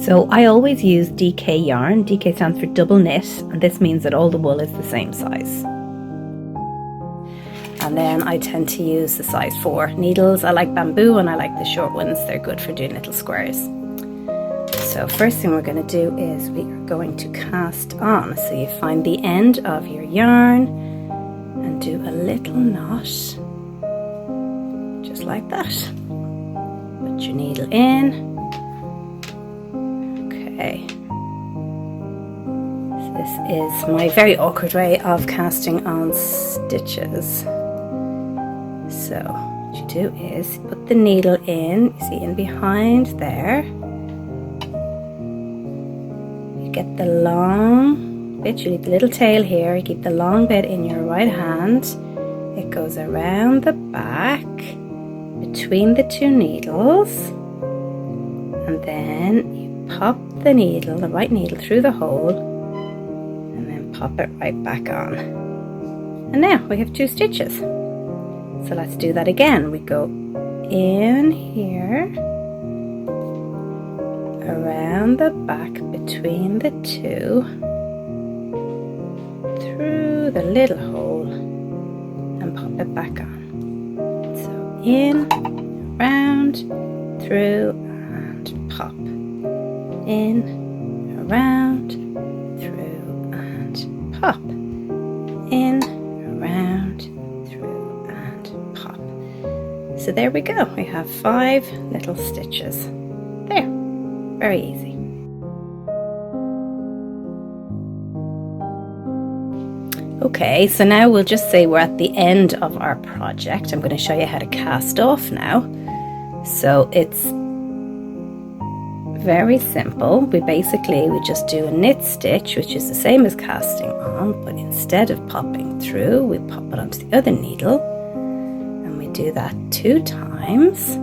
So I always use DK yarn. DK stands for double knit, and this means that all the wool is the same size. And then I tend to use the size 4 needles. I like bamboo and I like the short ones. They're good for doing little squares. So first thing we're going to do is we are going to cast on. So you find the end of your yarn and do a little knot, just like that. Put your needle in. Okay. So this is my very awkward way of casting on stitches. So what you do is put the needle in, you see in behind there. You get the long bit, you leave the little tail here, you keep the long bit in your right hand. It goes around the back between the 2 needles, and then you pop the needle, the right needle, through the hole and then pop it right back on. And now we have 2 stitches. So let's do that again. We go in here, around the back between the 2, through the little hole and pop it back on. So in, around, through and pop. In, around, through and pop. In, around, through and pop. So there we go. We have 5 little stitches. There. Very easy. Okay, so now we'll just say we're at the end of our project. I'm going to show you how to cast off now. So it's very simple. We just do a knit stitch, which is the same as casting on, but instead of popping through, we pop it onto the other needle, and we do that 2 times.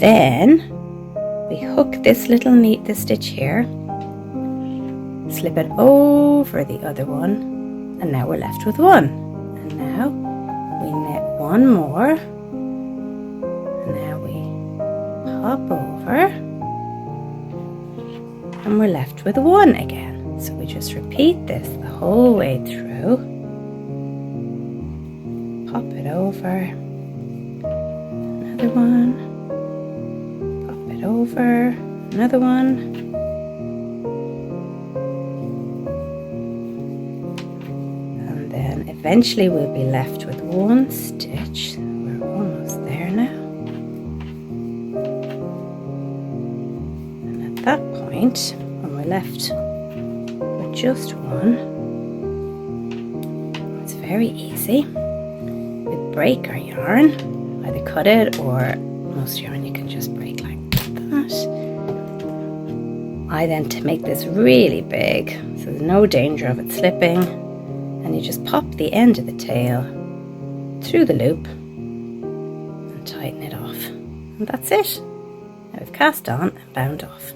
Then we hook this little this stitch here, slip it over the other one, and now we're left with 1. And now we knit 1 more, and now we pop over, and we're left with 1 again. So we just repeat this the whole way through. Pop it over, another one, pop it over, another one, and then eventually we'll be left with 1 stitch. We're almost there now. And at that point, when we're left with just 1, it's very easy. We break our yarn, either cut it, or most yarn you can just break like that. I then to make this really big, so there's no danger of it slipping, and you just pop the end of the tail through the loop and tighten it off. And that's it. Now we've cast on and bound off.